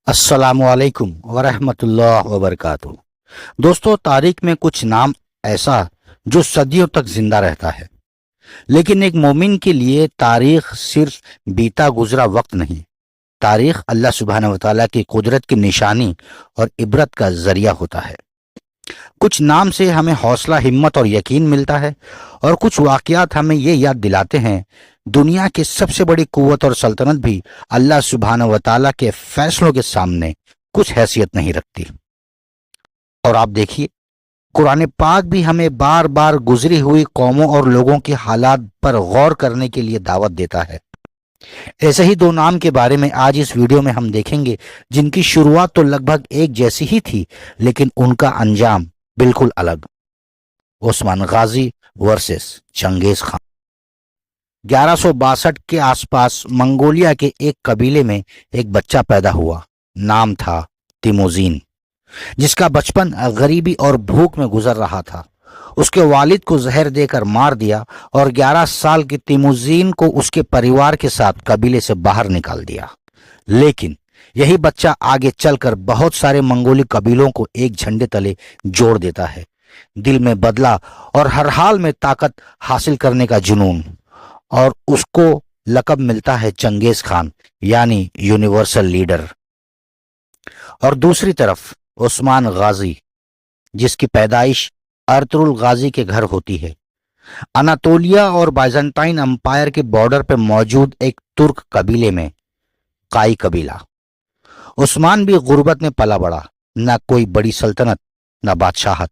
السلام علیکم ورحمۃ اللہ وبرکاتہ۔ دوستو، تاریخ میں کچھ نام ایسا جو صدیوں تک زندہ رہتا ہے، لیکن ایک مومن کے لیے تاریخ صرف بیتا گزرا وقت نہیں، تاریخ اللہ سبحانہ و تعالیٰ کی قدرت کی نشانی اور عبرت کا ذریعہ ہوتا ہے۔ کچھ نام سے ہمیں حوصلہ، ہمت اور یقین ملتا ہے، اور کچھ واقعات ہمیں یہ یاد دلاتے ہیں دنیا کی سب سے بڑی قوت اور سلطنت بھی اللہ سبحانہ و تعالیٰ کے فیصلوں کے سامنے کچھ حیثیت نہیں رکھتی۔ اور آپ دیکھیے، قرآن پاک بھی ہمیں بار بار گزری ہوئی قوموں اور لوگوں کے حالات پر غور کرنے کے لیے دعوت دیتا ہے۔ ایسے ہی دو نام کے بارے میں آج اس ویڈیو میں ہم دیکھیں گے جن کی شروعات تو لگ بھگ ایک جیسی ہی تھی، لیکن ان کا انجام بالکل الگ۔ عثمان غازی ورسس چنگیز خان۔ 1162 کے آس پاس منگولیا کے ایک قبیلے میں ایک بچہ پیدا ہوا، نام تھا تیموزین، جس کا بچپن غریبی اور بھوک میں گزر رہا تھا۔ اس کے والد کو زہر دے کر مار دیا اور 11 سال کے تیموزین کو اس کے پریوار کے ساتھ قبیلے سے باہر نکال دیا۔ لیکن یہی بچہ آگے چل کر بہت سارے منگولی قبیلوں کو ایک جھنڈے تلے جوڑ دیتا ہے۔ دل میں بدلہ اور ہر حال میں طاقت حاصل کرنے کا جنون، اور اس کو لقب ملتا ہے چنگیز خان، یعنی یونیورسل لیڈر۔ اور دوسری طرف عثمان غازی، جس کی پیدائش ارطغرل غازی کے گھر ہوتی ہے، اناتولیا اور بائزنٹائن امپائر کے بارڈر پر موجود ایک ترک قبیلے میں، قائی قبیلہ۔ عثمان بھی غربت میں پلا بڑا، نہ کوئی بڑی سلطنت، نہ بادشاہت،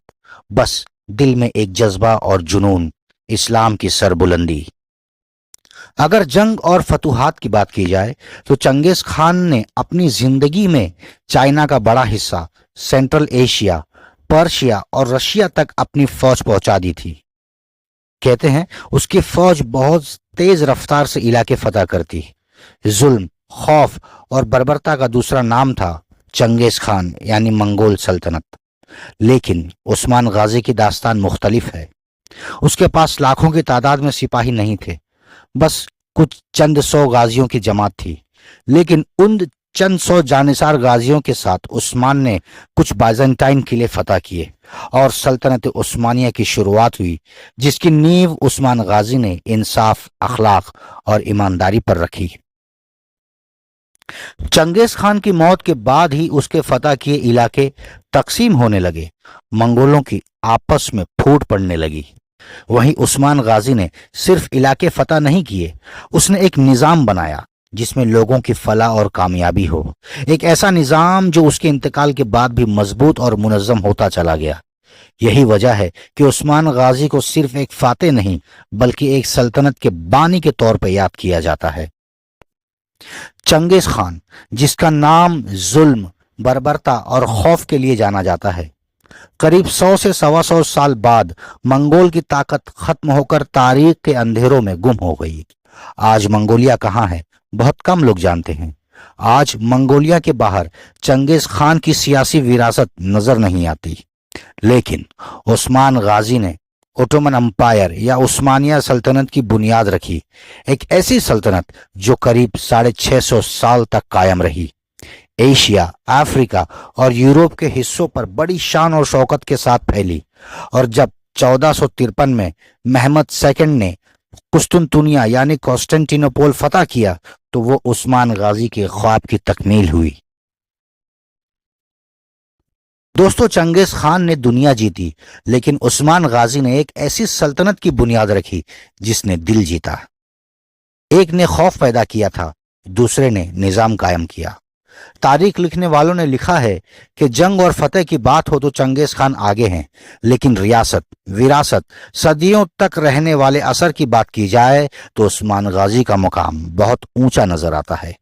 بس دل میں ایک جذبہ اور جنون، اسلام کی سربلندی۔ اگر جنگ اور فتوحات کی بات کی جائے تو چنگیز خان نے اپنی زندگی میں چائنا کا بڑا حصہ، سینٹرل ایشیا، پرشیا اور رشیا تک اپنی فوج پہنچا دی تھی۔ کہتے ہیں اس کی فوج بہت تیز رفتار سے علاقے فتح کرتی۔ ظلم، خوف اور بربرتا کا دوسرا نام تھا چنگیز خان، یعنی منگول سلطنت۔ لیکن عثمان غازی کی داستان مختلف ہے۔ اس کے پاس لاکھوں کی تعداد میں سپاہی نہیں تھے، بس کچھ چند سو غازیوں کی جماعت تھی۔ لیکن ان چند سو جانصار غازیوں کے ساتھ عثمان نے کچھ بائزنٹائن قلعے فتح کیے اور سلطنت عثمانیہ کی شروعات ہوئی، جس کی نیو عثمان غازی نے انصاف، اخلاق اور ایمانداری پر رکھی۔ چنگیز خان کی موت کے بعد ہی اس کے فتح کیے علاقے تقسیم ہونے لگے، منگولوں کی آپس میں پھوٹ پڑنے لگی۔ وہیں عثمان غازی نے صرف علاقے فتح نہیں کیے، اس نے ایک نظام بنایا جس میں لوگوں کی فلاح اور کامیابی ہو، ایک ایسا نظام جو اس کے انتقال کے بعد بھی مضبوط اور منظم ہوتا چلا گیا۔ یہی وجہ ہے کہ عثمان غازی کو صرف ایک فاتح نہیں بلکہ ایک سلطنت کے بانی کے طور پر یاد کیا جاتا ہے۔ چنگیز خان، جس کا نام ظلم، بربرتا اور خوف کے لیے جانا جاتا ہے، قریب 100 سے 125 سال بعد منگول کی طاقت ختم ہو کر تاریخ کے اندھیروں میں گم ہو گئی۔ آج منگولیا کہاں ہے، بہت کم لوگ جانتے ہیں۔ آج منگولیا کے باہر چنگیز خان کی سیاسی وراثت نظر نہیں آتی، لیکن عثمان غازی نے اوٹومن امپائر یا عثمانیہ سلطنت کی بنیاد رکھی، ایک ایسی سلطنت جو قریب 650 سال تک قائم رہی، ایشیا، افریقہ اور یورپ کے حصوں پر بڑی شان اور شوکت کے ساتھ پھیلی۔ اور جب 1453 میں محمد سیکنڈ نے قسطنطنیہ یعنی قسطنطنیپول فتح کیا تو وہ عثمان غازی کے خواب کی تکمیل ہوئی۔ دوستو، چنگیز خان نے دنیا جیتی، لیکن عثمان غازی نے ایک ایسی سلطنت کی بنیاد رکھی جس نے دل جیتا۔ ایک نے خوف پیدا کیا تھا، دوسرے نے نظام قائم کیا۔ تاریخ لکھنے والوں نے لکھا ہے کہ جنگ اور فتح کی بات ہو تو چنگیز خان آگے ہیں، لیکن ریاست، وراثت، صدیوں تک رہنے والے اثر کی بات کی جائے تو عثمان غازی کا مقام بہت اونچا نظر آتا ہے۔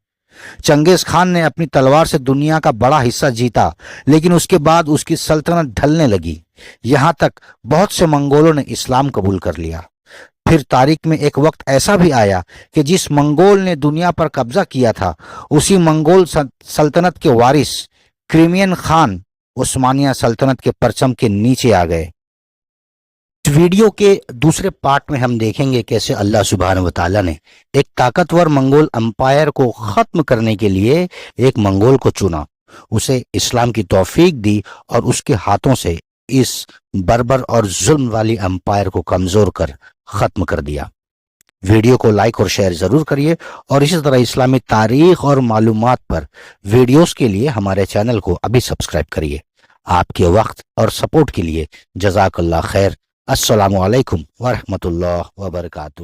چنگیز خان نے اپنی تلوار سے دنیا کا بڑا حصہ جیتا، لیکن اس کے بعد اس کی سلطنت ڈھلنے لگی، یہاں تک بہت سے منگولوں نے اسلام قبول کر لیا۔ پھر تاریخ میں ایک وقت ایسا بھی آیا کہ جس منگول نے دنیا پر قبضہ کیا تھا، اسی منگول سلطنت کے وارث کرمیان خان عثمانیہ سلطنت کے پرچم کے نیچے آ گئے۔ اس ویڈیو کے دوسرے پارٹ میں ہم دیکھیں گے کیسے اللہ سبحانہ و تعالیٰ نے ایک طاقتور منگول امپائر کو ختم کرنے کے لیے ایک منگول کو چنا، اسے اسلام کی توفیق دی اور اس کے ہاتھوں سے اس بربر اور ظلم والی امپائر کو کمزور کر ختم کر دیا۔ ویڈیو کو لائک اور شیئر ضرور کریے، اور اسی طرح اسلامی تاریخ اور معلومات پر ویڈیوز کے لیے ہمارے چینل کو ابھی سبسکرائب کریے۔ آپ کے وقت اور سپورٹ کے لیے جزاک اللہ خیر۔ السلام علیکم ورحمۃ اللہ وبرکاتہ۔